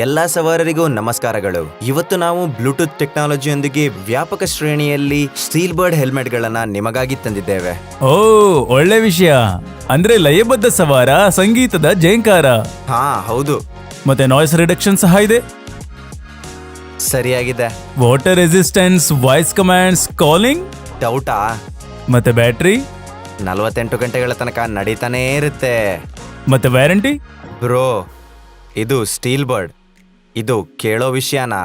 ಎಲ್ಲಾ ಸವಾರರಿಗೂ ನಮಸ್ಕಾರಗಳು. ಇವತ್ತು ನಾವು ಬ್ಲೂಟೂತ್ ಟೆಕ್ನಾಲಜಿಯೊಂದಿಗೆ ವ್ಯಾಪಕ ಶ್ರೇಣಿಯಲ್ಲಿ ಸ್ಟೀಲ್ ಬರ್ಡ್ ಹೆಲ್ಮೆಟ್ಗಳನ್ನ ನಿಮಗಾಗಿ ತಂದಿದ್ದೇವೆ. ಓ, ಒಳ್ಳೆ ವಿಷಯ. ಅಂದ್ರೆ ಲಯಬದ್ಧ ಸವಾರ, ಸಂಗೀತದ ಜಯಂಕಾರ. ಹಾ ಹೌದು, ಮತ್ತೆ ನಾಯ್ಸ್ ರಿಡಕ್ಷನ್ ಸಹ ಇದೆ. ಸರಿಯಾಗಿದೆ. Water resistance, voice commands, calling. ಡೌಟಾ? ಮತ್ತೆ ಬ್ಯಾಟ್ರಿ 48 ಗಂಟೆಗಳ ತನಕ ನಡೀತಾನೇ ಇರುತ್ತೆ. ಮತ್ತೆ ವ್ಯಾರಂಟಿ? ಬ್ರೋ, ಇದು ಸ್ಟೀಲ್ ಬರ್ಡ್, ಇದು ಕೇಳೋ ವಿಷಯನಾ?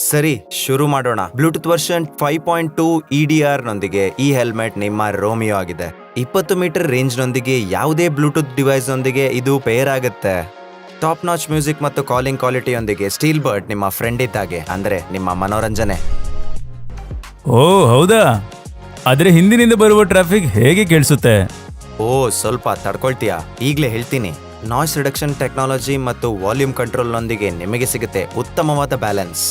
ಸರಿ, ಶುರು ಮಾಡೋಣ. ಬ್ಲೂಟೂತ್ ವರ್ಷನ್ 5.2 EDR ನೊಂದಿಗೆ ಈ ಹೆಲ್ಮೆಟ್ ನಿಮ್ಮ ರೋಮಿಯೋ ಆಗಿದೆ. 20 ಮೀಟರ್ ರೇಂಜ್ ನೊಂದಿಗೆ ಯಾವುದೇ ಬ್ಲೂಟೂತ್ ಡಿವೈಸ್ ನೊಂದಿಗೆ ಇದು ಪೇರ್ ಆಗುತ್ತೆ. ಟಾಪ್ ನಾಚ್ ಮ್ಯೂಸಿಕ್ ಮತ್ತು ಕಾಲಿಂಗ್ ಕ್ವಾಲಿಟಿಯೊಂದಿಗೆ ಸ್ಟೀಲ್ ಬರ್ಡ್ ನಿಮ್ಮ ಫ್ರೆಂಡ್ ಇದ್ದಾಗೆ, ಅಂದ್ರೆ ನಿಮ್ಮ ಮನೋರಂಜನೆ. ಓ ಹೌದಾ? ಆದ್ರೆ ಹಿಂದಿನಿಂದ ಬರುವ ಟ್ರಾಫಿಕ್ ಹೇಗೆ ಕೇಳಿಸುತ್ತೆ? ಓ, ಸ್ವಲ್ಪ ತಡ್ಕೊಳ್ತೀಯಾ? ಈಗಲೇ ಹೇಳ್ತೀನಿ. ನಾಯ್ಸ್ ರಿಡಕ್ಷನ್ ಟೆಕ್ನಾಲಜಿ ಮತ್ತು ವಾಲ್ಯೂಮ್ ಕಂಟ್ರೋಲ್ನೊಂದಿಗೆ ನಿಮಗೆ ಸಿಗುತ್ತೆ ಉತ್ತಮವಾದ ಬ್ಯಾಲೆನ್ಸ್.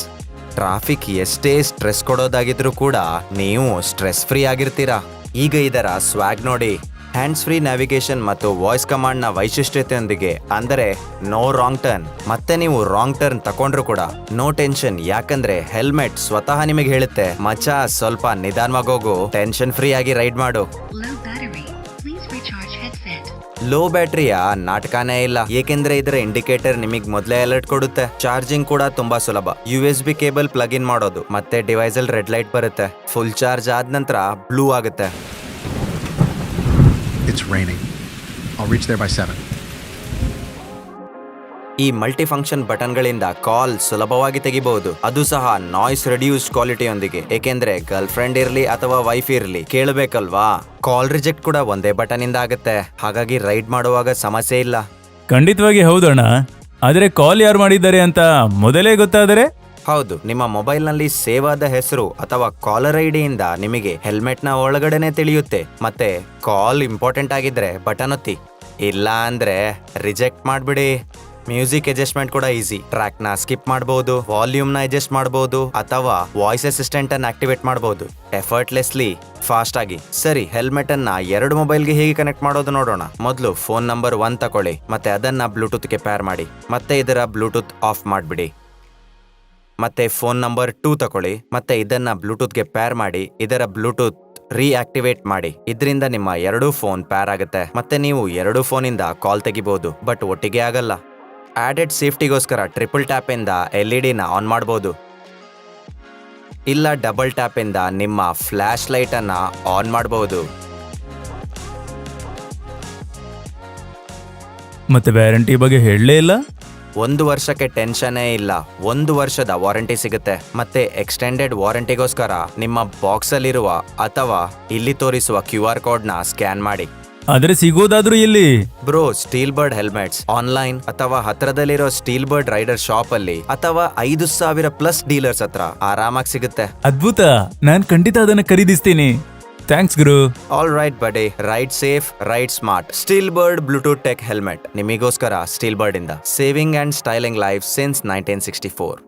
ಟ್ರಾಫಿಕ್ ಎಷ್ಟೇ ಸ್ಟ್ರೆಸ್ ಕೊಡೋದಾಗಿದ್ರೂ ಕೂಡ ನೀವು ಸ್ಟ್ರೆಸ್ ಫ್ರೀ ಆಗಿರ್ತೀರಾ. ಈಗ ಇದರ ಸ್ವಾಗ್ ನೋಡಿ. ಹ್ಯಾಂಡ್ಸ್ ಫ್ರೀ ನ್ಯಾವಿಗೇಷನ್ ಮತ್ತು ವಾಯ್ಸ್ ಕಮಾಂಡ್ ನ ವೈಶಿಷ್ಟ್ಯತೆಯೊಂದಿಗೆ, ಅಂದರೆ ನೋ ರಾಂಗ್ ಟರ್ನ್. ಮತ್ತೆ ನೀವು ರಾಂಗ್ ಟರ್ನ್ ತಕೊಂಡ್ರು ಕೂಡ ನೋ ಟೆನ್ಷನ್, ಯಾಕಂದ್ರೆ ಹೆಲ್ಮೆಟ್ ಸ್ವತಃ ನಿಮಗೆ ಹೇಳುತ್ತೆ, ಮಚ್ಚ ಸ್ವಲ್ಪ ನಿಧಾನವಾಗಿ ಹೋಗು, ಟೆನ್ಷನ್ ಫ್ರೀ ಆಗಿ ರೈಡ್ ಮಾಡು. ಲೋ ಬ್ಯಾಟ್ರಿಯ ನಾಟಕನೇ ಇಲ್ಲ, ಏಕೆಂದ್ರೆ ಇದರ ಇಂಡಿಕೇಟರ್ ನಿಮಗೆ ಮೊದಲೇ ಅಲರ್ಟ್ ಕೊಡುತ್ತೆ. ಚಾರ್ಜಿಂಗ್ ಕೂಡ ತುಂಬಾ ಸುಲಭ. USB ಕೇಬಲ್ ಪ್ಲಗ್ ಇನ್ ಮಾಡೋದು, ಮತ್ತೆ ಡಿವೈಸ್ ಅಲ್ಲಿ ರೆಡ್ ಲೈಟ್ ಬರುತ್ತೆ. ಫುಲ್ ಚಾರ್ಜ್ ಆದ ನಂತರ ಬ್ಲೂ ಆಗುತ್ತೆ. It's raining. I'll reach there by 7. ಈ ಮಲ್ಟಿ ಫಂಕ್ಷನ್ ಬಟನ್ಗಳಿಂದ ಕಾಲ್ ಸುಲಭವಾಗಿ ತೆಗಿಬಹುದು, ಅದು ಸಹ ನಾಯ್ಸ್ ರೆಡ್ಯೂಸ್ಡ್ ಕ್ವಾಲಿಟಿಯೊಂದಿಗೆ. ಏಕೆಂದ್ರೆ ಗರ್ಲ್ ಫ್ರೆಂಡ್ ಇರ್ಲಿ ಅಥವಾ ವೈಫ್ ಇರ್ಲಿ, ಕೇಳಬೇಕಲ್ವಾ? ಕಾಲ್ ರಿಜೆಕ್ಟ್ ಕೂಡ ಒಂದೇ ಬಟನ್ ಇಂದ ಆಗುತ್ತೆ, ಹಾಗಾಗಿ ರೈಡ್ ಮಾಡುವಾಗ ಸಮಸ್ಯೆ ಇಲ್ಲ. ಖಂಡಿತವಾಗಿ ಹೌದಣ್ಣ. ಆದ್ರೆ ಕಾಲ್ ಯಾರು ಮಾಡಿದ್ದಾರೆ ಅಂತ ಮೊದಲೇ ಗೊತ್ತಾದರೆ? ಹೌದು, ನಿಮ್ಮ ಮೊಬೈಲ್ ನಲ್ಲಿ ಸೇವ್ ಆದ ಹೆಸರು ಅಥವಾ ಕಾಲರ್ ಐಡಿಯಿಂದ ನಿಮಗೆ ಹೆಲ್ಮೆಟ್ ನ ಒಳಗಡೆನೆ ತಿಳಿಯುತ್ತೆ. ಮತ್ತೆ ಕಾಲ್ ಇಂಪಾರ್ಟೆಂಟ್ ಆಗಿದ್ರೆ ಬಟನ್ ಒತ್ತಿ, ಇಲ್ಲ ಅಂದ್ರೆ ರಿಜೆಕ್ಟ್ ಮಾಡ್ಬಿಡಿ. ಮ್ಯೂಸಿಕ್ ಅಡ್ಜಸ್ಟ್ಮೆಂಟ್ ಕೂಡ ಈಸಿ. ಟ್ರ್ಯಾಕ್ ನ ಸ್ಕಿಪ್ ಮಾಡಬಹುದು, ವಾಲ್ಯೂಮ್ ನ ಅಡ್ಜಸ್ಟ್ ಮಾಡಬಹುದು, ಅಥವಾ ವಾಯ್ಸ್ ಅಸಿಸ್ಟೆಂಟ್ ಅನ್ನು ಆಕ್ಟಿವೇಟ್ ಮಾಡಬಹುದು ಎಫರ್ಟ್ಲೆಸ್ಲಿ, ಫಾಸ್ಟ್ ಆಗಿ. ಸರಿ, ಹೆಲ್ಮೆಟ್ ಅನ್ನ 2 ಮೊಬೈಲ್ಗೆ ಹೇಗೆ ಕನೆಕ್ಟ್ ಮಾಡೋದು ನೋಡೋಣ. ಮೊದಲು ಫೋನ್ ನಂಬರ್ 1 ತಕೊಳ್ಳಿ, ಮತ್ತೆ ಅದನ್ನ ಬ್ಲೂಟೂತ್ಗೆ ಪೇರ್ ಮಾಡಿ, ಮತ್ತೆ ಇದರ ಬ್ಲೂಟೂತ್ ಆಫ್ ಮಾಡ್ಬಿಡಿ. ಮತ್ತೆ ಫೋನ್ ನಂಬರ್ 2 ತಕೊಳ್ಳಿ, ಮತ್ತೆ ಇದನ್ನ ಬ್ಲೂಟೂತ್ಗೆ ಪೇರ್ ಮಾಡಿ, ಇದರ ಬ್ಲೂಟೂತ್ ರೀಆಕ್ಟಿವೇಟ್ ಮಾಡಿ. ಇದರಿಂದ ನಿಮ್ಮ 2 ಫೋನ್ ಪೇರ್ ಆಗುತ್ತೆ, ಮತ್ತೆ ನೀವು 2 ಫೋನಿಂದ ಕಾಲ್ ತೆಗಿಬಹುದು, ಬಟ್ ಒಟ್ಟಿಗೆ ಆಗಲ್ಲ. ಆಡೆಡ್ ಸೇಫ್ಟಿಗೋಸ್ಕರ ಟ್ರಿಪಲ್ ಟ್ಯಾಪ್ ಇಂದ LED ನ ಆನ್ ಮಾಡಬಹುದು, ಇಲ್ಲ ಡಬಲ್ ಟ್ಯಾಪ್ ಇಂದ ನಿಮ್ಮ ಫ್ಲಾಶ್ ಲೈಟ್ ಅನ್ನ ಆನ್ ಮಾಡಬಹುದು. ಮತ್ತೆ ವ್ಯಾರಂಟಿ ಬಗ್ಗೆ ಹೇಳಲೇ ಇಲ್ಲ. 1 ವರ್ಷಕ್ಕೆ ಟೆನ್ಷನ್ನೇ ಇಲ್ಲ, 1 ವರ್ಷದ ವಾರಂಟಿ ಸಿಗುತ್ತೆ. ಮತ್ತೆ ಎಕ್ಸ್ಟೆಂಡೆಡ್ ವಾರಂಟಿಗೋಸ್ಕರ ನಿಮ್ಮ ಬಾಕ್ಸ್ ಅಲ್ಲಿರುವ ಅಥವಾ ಇಲ್ಲಿ ತೋರಿಸುವ QR ಕೋಡ್ ನ ಸ್ಕ್ಯಾನ್ ಮಾಡಿ. ಆದ್ರೆ ಸಿಗೋದಾದ್ರೂ ಎಲ್ಲಿ? Bro, steel bird helmets online ಅಥವಾ ಹತ್ರದಲ್ಲಿರೋ ಸ್ಟೀಲ್ ಬರ್ಡ್ ರೈಡರ್ ಶಾಪ್ ಅಲ್ಲಿ ಅಥವಾ 5,000+ ಡೀಲರ್ಸ್ ಹತ್ರ ಆರಾಮಾಗಿ ಸಿಗುತ್ತೆ. ಅದ್ಭುತ, ನಾನ್ ಖಂಡಿತ ಅದನ್ನ ಖರೀದಿಸ್ತೀನಿ. ಥ್ಯಾಂಕ್ಸ್ ಗುರು. All right buddy, ride safe, ride smart. Steel bird bluetooth tech helmet ನಿಮಗೋಸ್ಕರ, ಸ್ಟೀಲ್ ಬರ್ಡ್ ಇಂದ. Saving and styling life since 1964.